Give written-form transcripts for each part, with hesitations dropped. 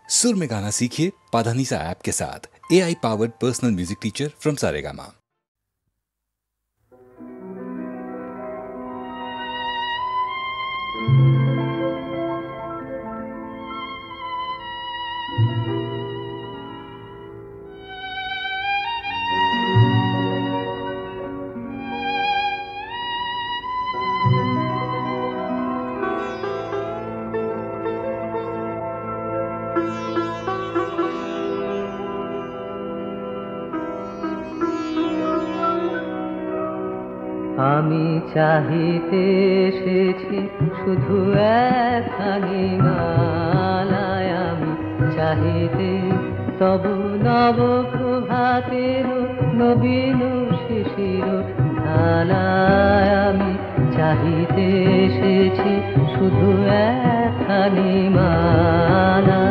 सुर में गाना सीखिए पाधानीसा ऐप के साथ। AI powered personal music teacher from Saregama. আমি চাহিতে এসেছি শুধু একখানি মালায়, আমি চাহিতে তবু নব প্রভাতের নবীন শিশির ঢালায়, আমি চাহিতে এসেছি শুধু একখানি মালা।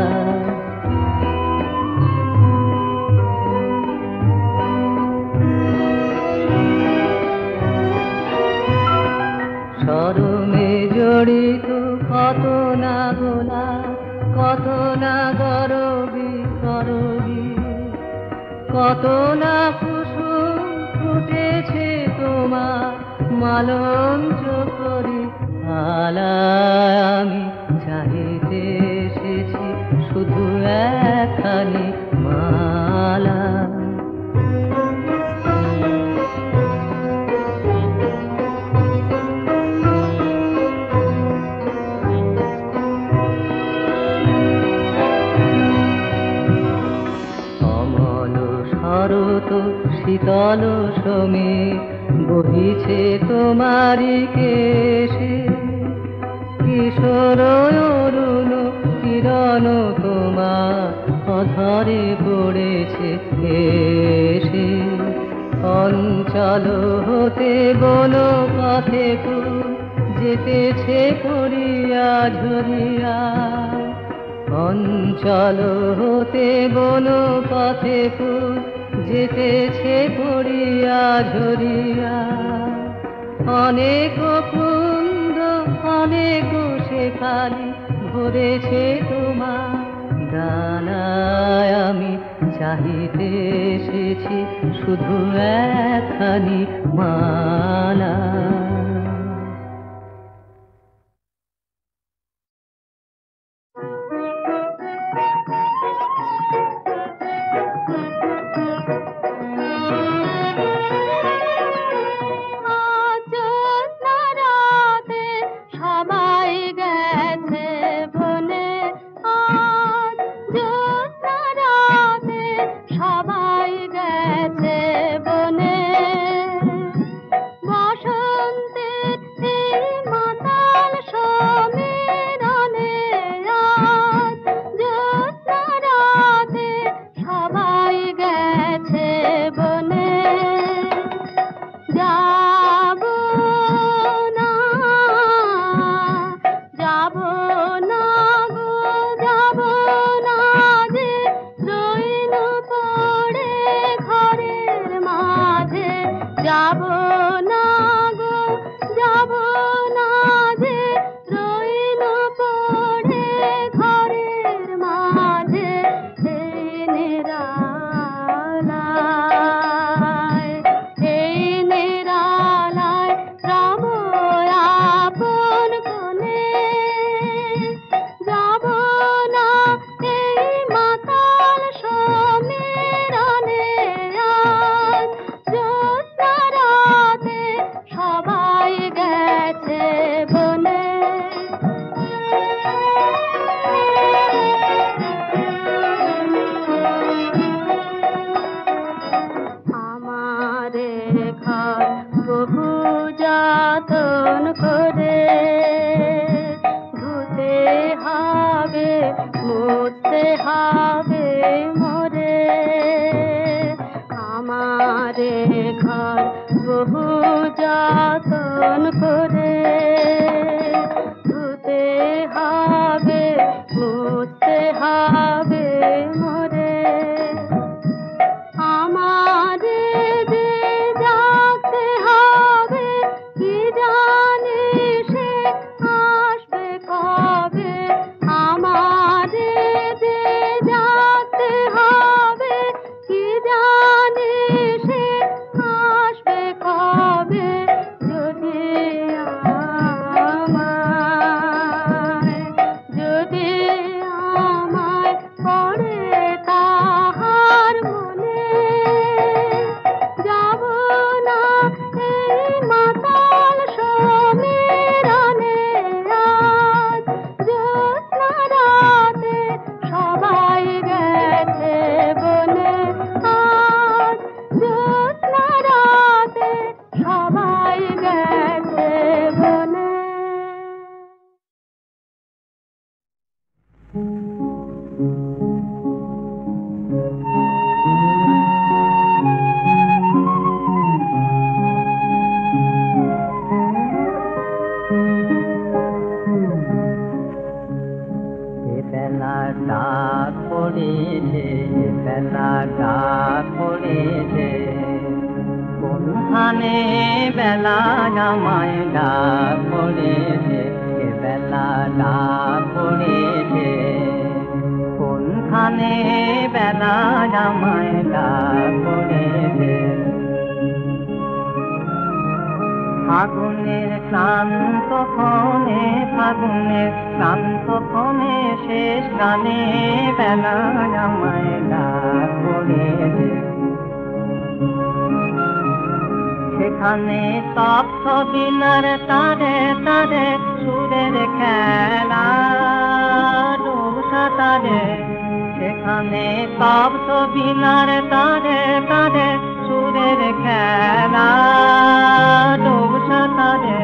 শরমে জড়িত কত না গোলা, কত না গরবি করবি, কত না কুসুম ফুটেছে তোমার মালঞ্চ করি আলায়, আমি চাহিতে এসেছি শুধু একখানি মালা। শরৎ শীতল সমীর বহিছে তোমারি কেশে, কিশোর অরুণ কিরণ তোমার অধরে পড়েছে এসে। অঞ্চল হতে বন পথে ফুল যেতেছে করিয়া ঝরিয়া, অঞ্চল হতে বন পথে ফুল যেতেছে পড়িয়া ঝরিয়া। অনেক কুন্দ অনেক শেফালি ভরেছে তোমার ডালায়, আমি চাহিতে এসেছি শুধু একখানি মালা। পড়েছে, বেলা ডাক পড়েছে, কোনখানে বেলা আমায় ডাক পড়েছে, বেলা ডাক পড়েছে, কোনখানে বেলা আমায় ডাক পড়েছে। ফাগুনের ক্লান্ত ক্ষণে, ফাগুনের ক্লান্ত ক্ষণে, শেষ গানে বেলা আমায় ডাক পড়েছে। সেখানে তপ্ত বিনার তারে তারে সুরের খেলা ডুব সাঁতারে, সেখানে তপ্ত বিনার তারে তারে সুরের খেলা ডুব সাঁতারে,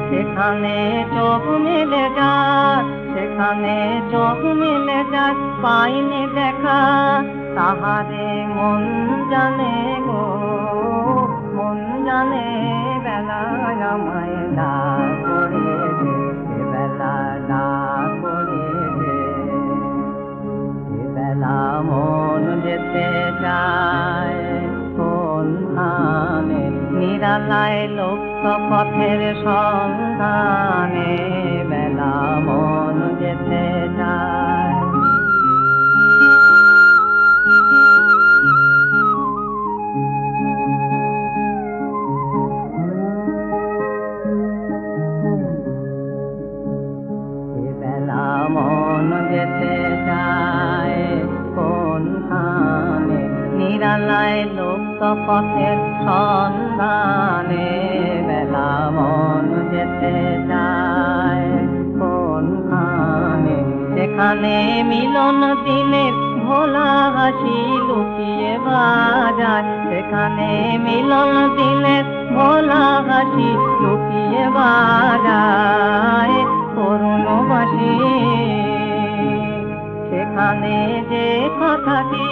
সেখানে চোখ মেলে যায়, সেখানে চোখ মেলে যায়, পাইনি দেখা তাহারে মন জানে গো, মন জানে বেলা আমায় ডাক পড়েছে, বেলা ডাক পড়েছে, বেলা মন যেতে চায় কোনখানে, নিরালায় লক্ষ পথের সন্ধানে, বেলা মন যেতে চায়। বেলা মন যেতে চায় কোনখানে, নিরালায় লুপ্ত পথের সন্ধানে, বেলা মন যেতে চায় কোনখানে, সেখানে মিলন দিনের ভোলা হাসি লুকিয়ে বাজায়, সেখানে মিলন দিনের ভোলা হাসি লুকিয়ে বাজায় করুণবাসী, সেখানে যে কথাটি,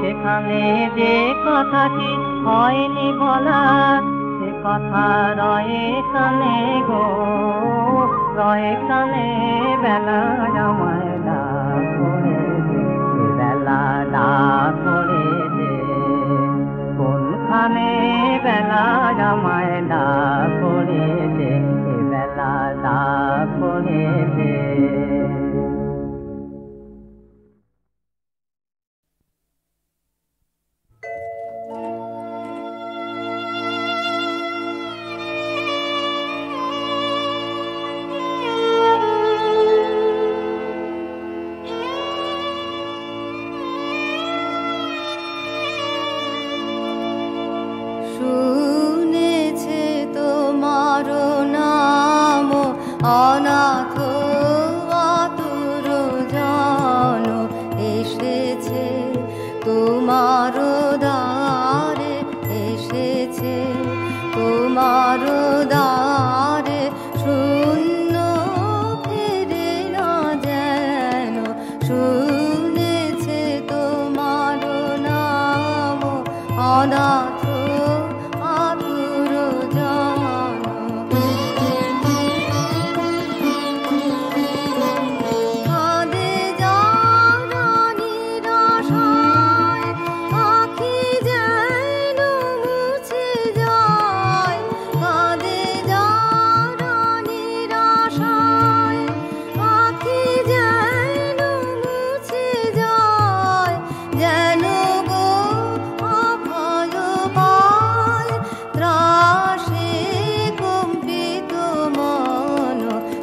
সেখানে যে কথাটি হয়নি বলা, সে কথা রয়ে কানে গো, রয়ে কানে বেলা আমায় ডাক পড়েছে, বেলা ডাক পড়েছে, কোনখানে বেলা আমায় ডাক পড়েছে, বেলা ডাক পড়েছে। শুনেছে তোমার নাম অনাথ আতুর জন, এসেছে তোমার দ্বারে, এসেছে তোমার দ্বারে, শূন্য ফিরে না যেন, শুনেছে তোমার নাম অনাথ আতুর জন। কাঁদে যারা নিরাশায়, আঁখি যেন মুছে যায়, কাঁদে যারা নিরাশায়, আঁখি যেন মুছে যায়, যেন গো অভয় পায় ত্রাসে কম্পিত মন,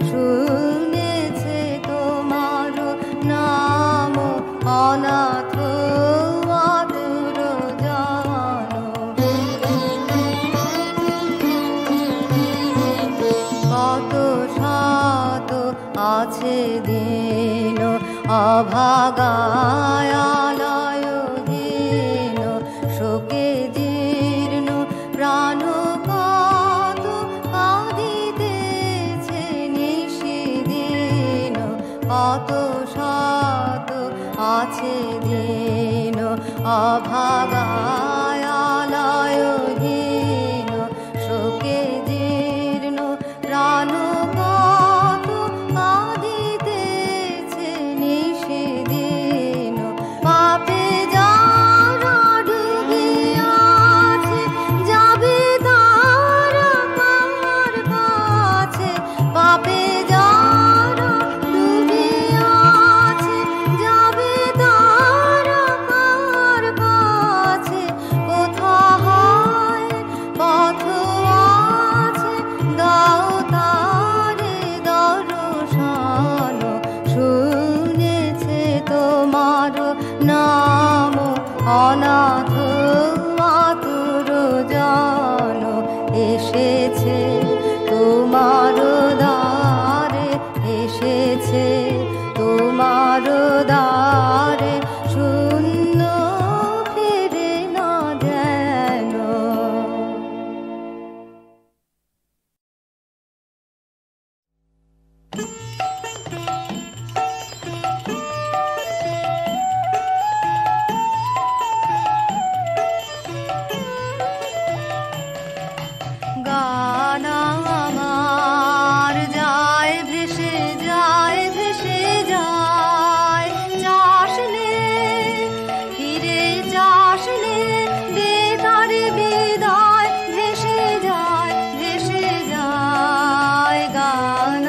শুনেছে তোমার নাম অনাথ আতুর জন। কত শত আছে দিন অভাগায় আলয়হীন, শোকে জীর্ণ প্রাণ কত কাঁদিতেছে নিশিদিন, কত শত আছে দিন অভাগায় আলয়হীন, শোকে জীর্ণ প্রাণ কত কাঁদিতেছে নিশিদিন। নাম অনাথ আতুর জন এসেছে তোমার দ্বারে, এসেছে তোমার দ্বারে, শূন্য ফিরে না যেন। গান আমার যায় ভেসে যায়, ভেসে যায়, চাষলে ফিরে চাষলে দে তার বিদায়, ভেসে যায়, ভেসে যায়। গান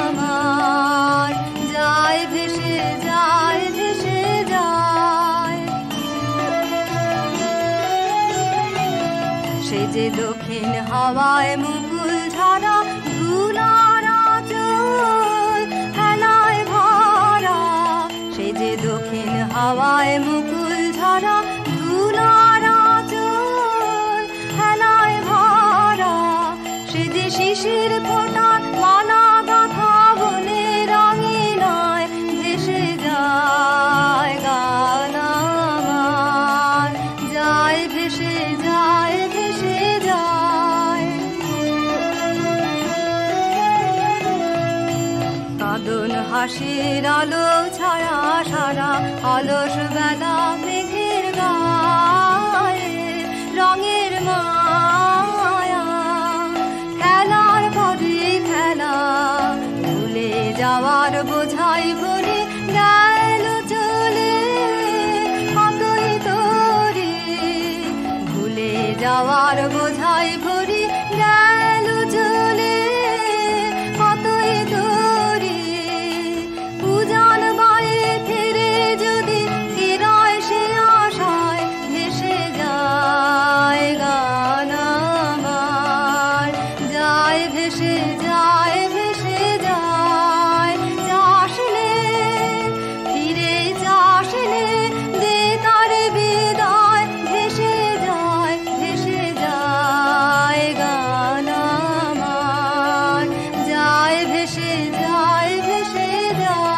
আমার যায় ভেসে যায়, ভেসে যায়। সে যে দক্ষিণ হাওয়ায় মুকুল ঝরা, ধুলার আঁচল হেলায় ভরা। সে যে দক্ষিণ হাওয়ায় মুকুল ঝরা, ধুলার আঁচল হেলায় ভরা। সে যে শিশির ফোটার মালা গাথা বনে রঙিনায় ভেসে যায়। গান আমার যায় ভেসে যায়, ভেসে যায়। কাঁদন হাসির আলো ছায়া সারা অলস বেলা মেঘের গায়ে, রঙের মায়া খেলার পরে খেলা, ভুলে যাওয়ার বোঝাই ভরে গেল চলে কতই তোরে। ভুলে যাওয়ার বোঝাই ভরে গেল চলে কতই তোরে। উজান বায়ে ফিরে যদি ফিরায় সে আশায় ভেসে যায়। গান আমার যায় ভেসে যায়, ভেসে যায়। চাষলে ফিরে চাষলে দে তার বিদায়, ভেসে যায়, ভেসে যায়। গান আমার যায় ভেসে যায়, ভেসে যায়।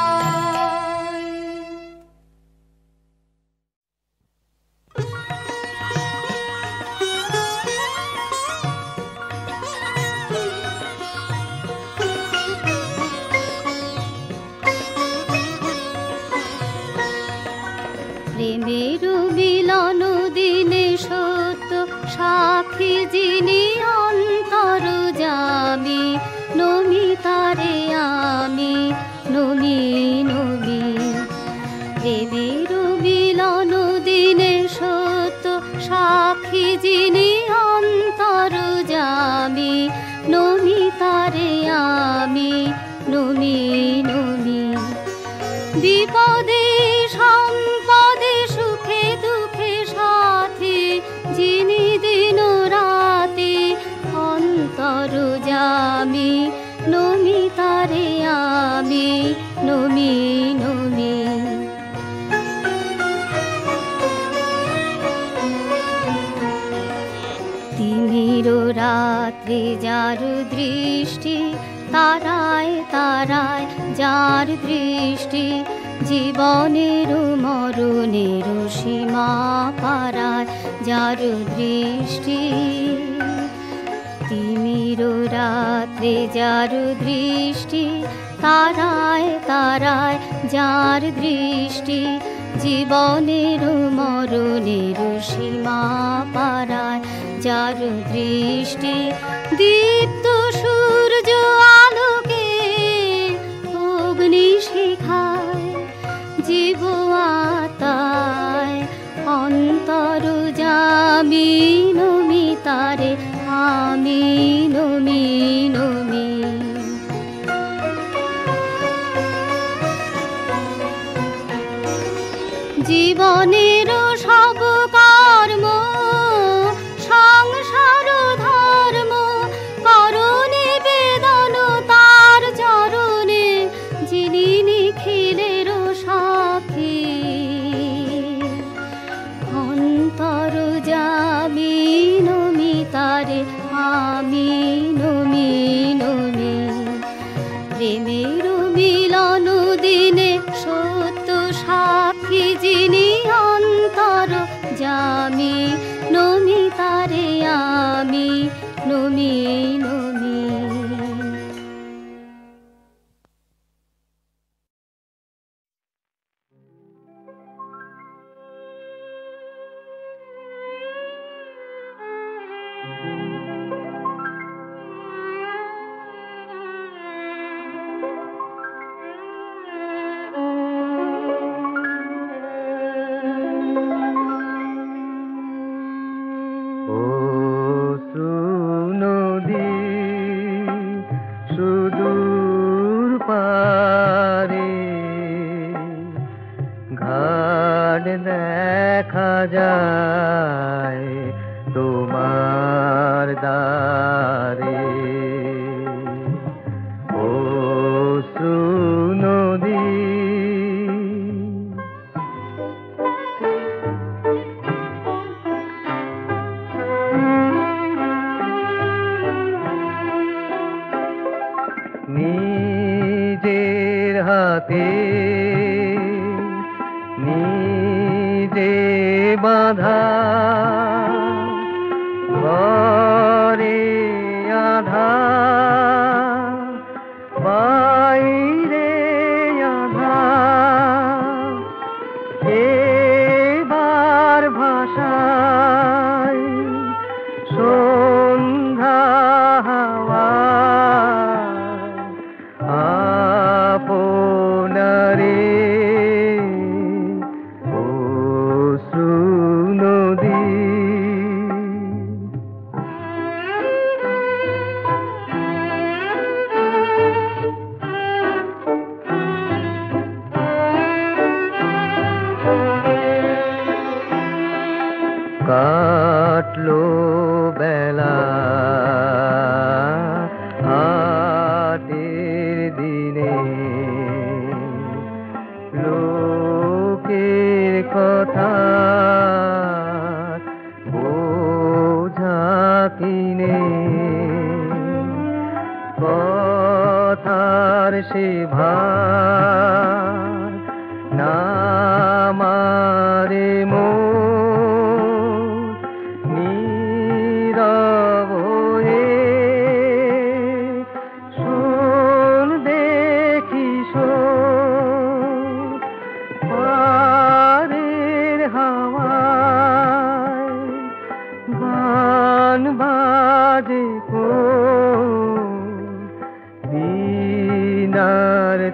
প্রেমের মিলন দিনে সত্য সাক্ষী যিনি অন্তর জামি, নমি তারে আমি নমি নমি। প্রেমের মিলন দিনে সত্য সাক্ষী যিনি অন্তর জামি, নমি তারে আমি নমি নমি। বিপদে সম্পদে সুখে দুঃখে সাথী যিনি দিন রাতে অন্তর জামি, নমি তারে আমি নমি নমি। তিমির রাত্রে যার দৃষ্টি, তারায় তারায় যার দৃষ্টি, জীবনের মরণের সীমা পারায় যার দৃষ্টি। তিমির রাত্রে যার দৃষ্টি, তারায় তারায় যার দৃষ্টি, জীবনের মরণের সীমা পারায় যার দৃষ্টি। দীপ্ত সূর্য আলোকে অগ্নি শিখায় জীব আত্মায় অন্তর জামি, নমি তারে আমি নমি নমি। জীবনের সব কর্ম সংসার ধর্ম করণে বেদন তার চরণে, যিনি নিখিলের সাক্ষী আমি নমি তারে আমি নমি নমি। দেখা যায় তোমার দ্বারে, অশ্রু নদী নিজের হাতে নিজে বাঁধা ঘরে আধা বাইরে আধা, এবার ভাষায় সন্ধ্যা হাওয়া আপনারে কাটলো বেলা হাটের দিনে, লোকের কথা বোঝা কিনে, কথার সে ভার না মারে মো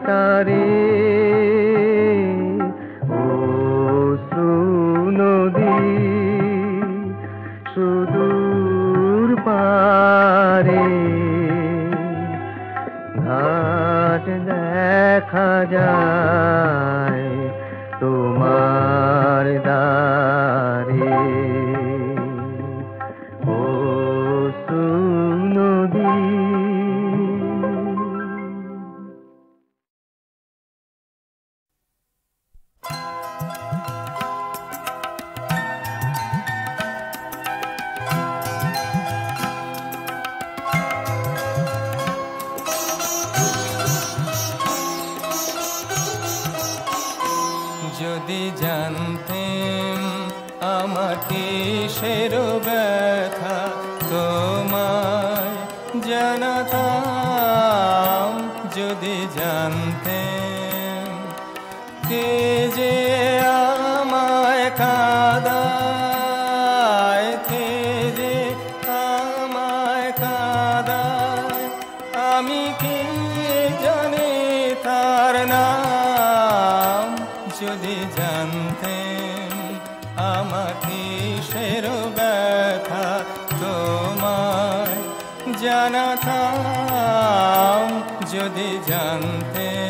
তারে অশ্রু নদী সুদূর পারে, ঘাট দেখা যায় তোমার দ্বারে, অশ্রু নদী। যদি জানতেন আমার কিসের ব্যথা তোমায় জানাতাম, যদি জানতেন কে যে আমায় কাঁদায়, কে যে আমায় কাঁদায়, আমি কি জানি তার নাম, যদি জানতেন আমার কিসের ব্যথা তোমায় জানাতাম, যদি জানতেন।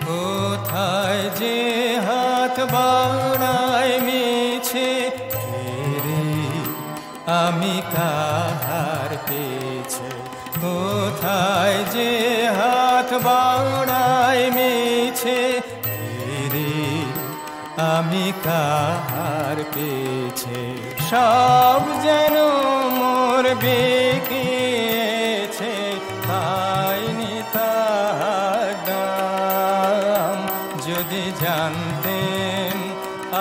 কোথায় যে হাত বাড়ায় মিছে ফেরে আমি কাহার পেছে, কোথায় যে হাত বাড়ায় মিছে ফেরে আমি কাহার পেছে সব যেন মোর বেঁকেছে পাইনি তাহার দাম যদি জানতেন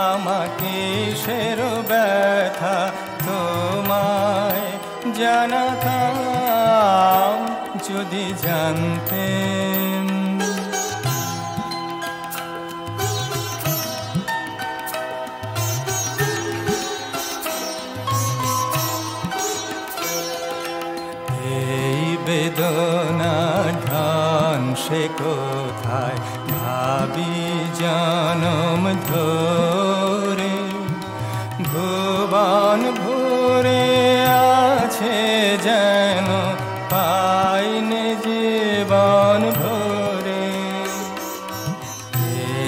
আমাকে সের ব্যথা তোমায় জানাতাম যদি জানতেন বেদনা ঢান সে কোথায় ভাবি জনম ধরে ভুবন ভরে আছে যেন পাইনে জীবন ভরে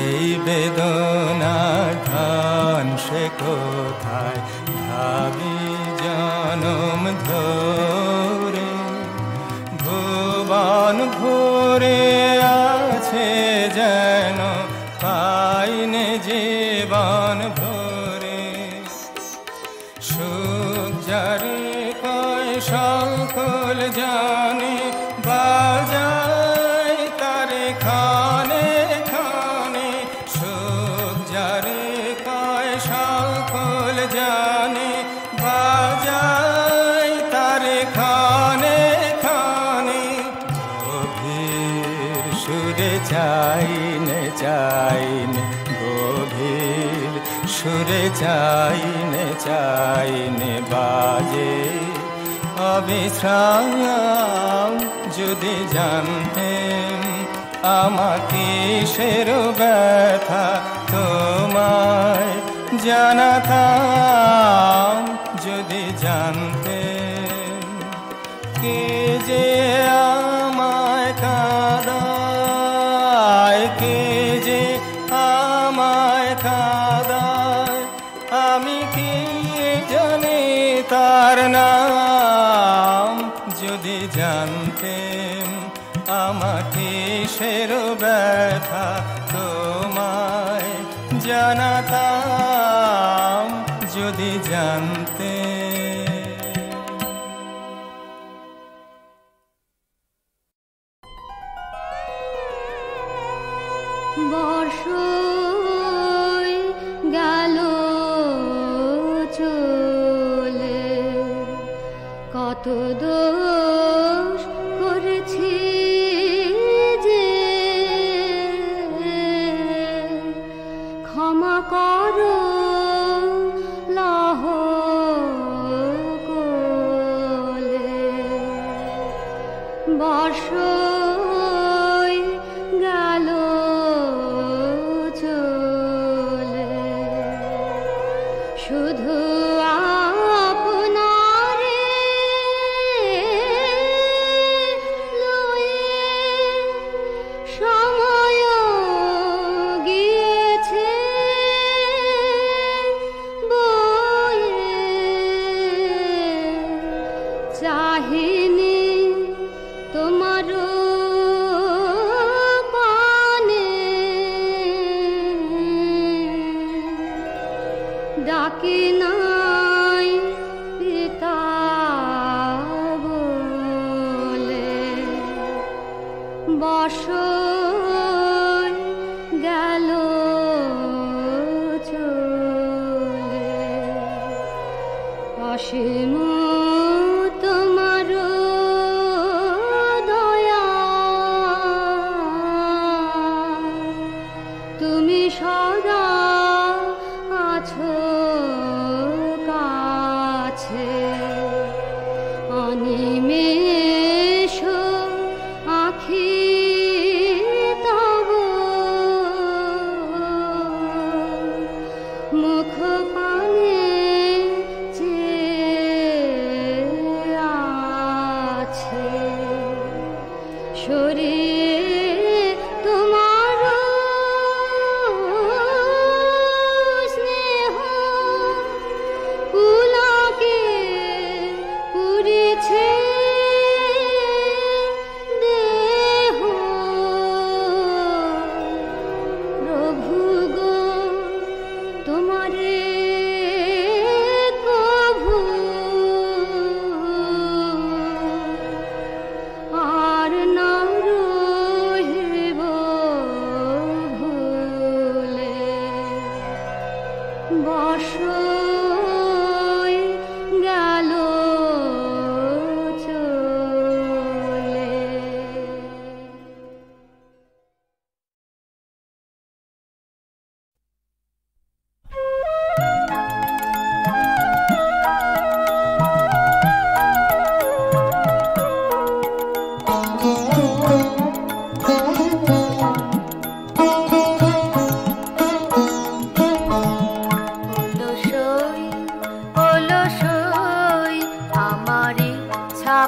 এই বেদনা ঢান সে কোথায় ভাবি জনম ধরে ভুবন ভরে আছে যেন পাইনে জীবন ভরে সুখ যারে কয় সকল জানে বাজায় তারে খানে খানে সুখ যারে কয় সকল জানে বাজায় তারে খানে খানে গভীর সুরে চাইনে চাইনে গভীর সুরে চাইনে চাইনে বাজে অবিশ্রাম যদি জানতেন আমাকে সের ব্যথা তোমায় জানাতাম যদি জানতেন কে যে আমায় কাঁদায় কে যে আমায় কাঁদায় আমি কি জানি তার নাম যদি জানতেন আমাকে সের ব্যথা তোমায় জানাতাম যদি জানতেন বর্ষ গেল চলে কত দোষ করেছি যে ক্ষমা করো লহ কোলে বর্ষ গেল চলে শুধু আপনারে লয়ে সময় গিয়েছে বয়ে চাহিনি তোমারও ডাকি নাই পিতা বলে বর্ষর গেল চলে অসীম তোমার দয়া তুমি সদা আছো কাছে অনিমেষ আখি তব মুখ পানে চেয়ে আছে শরীর তোমার বর্ষই গেল চলে।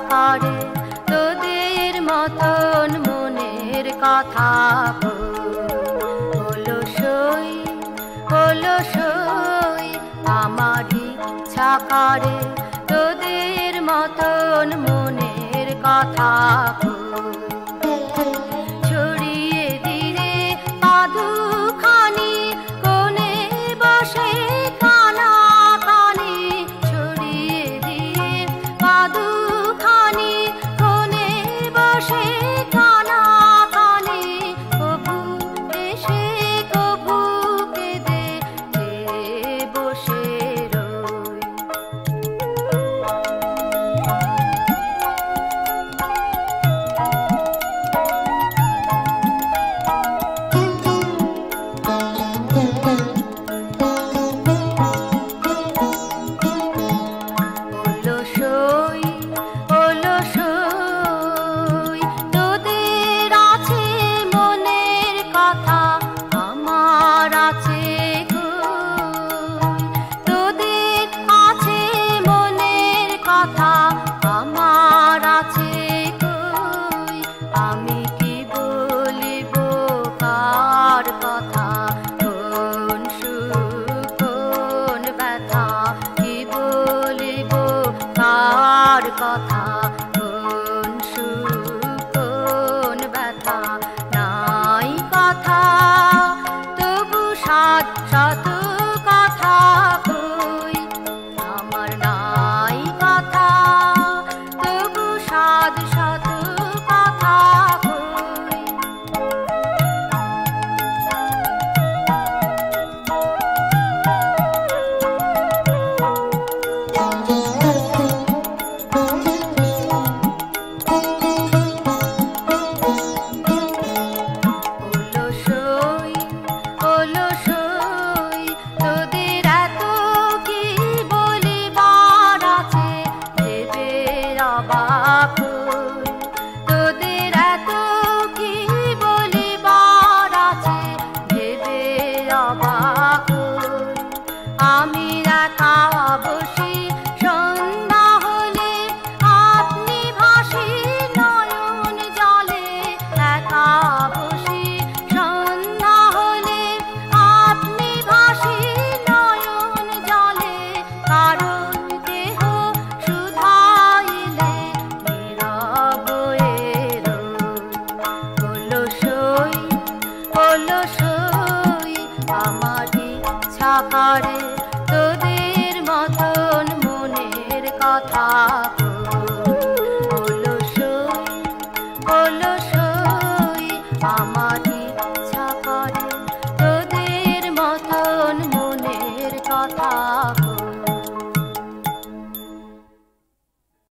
করে তোদের মতন মনের কথা হলো সই আমার ইচ্ছা করে তোদের মতন মনের কথা ছড়িয়ে দিলে পাদুখানি কোণে বসে কানা কানে ছড়িয়ে দিয়ে পাদুখানি কোণে বসে কানা কানে কবু এসে কবু কেঁদে বসে রই। তোদের আছে মনের কথা আমার আছে তোদের আছে মনের কথা আমার আছে আমি কি বলিব কার কথা কোন সুখ কোন ব্যথা কি বলিব কার কথা কোন সুখ কোন ব্যথা নাই কথা তবু সাত শত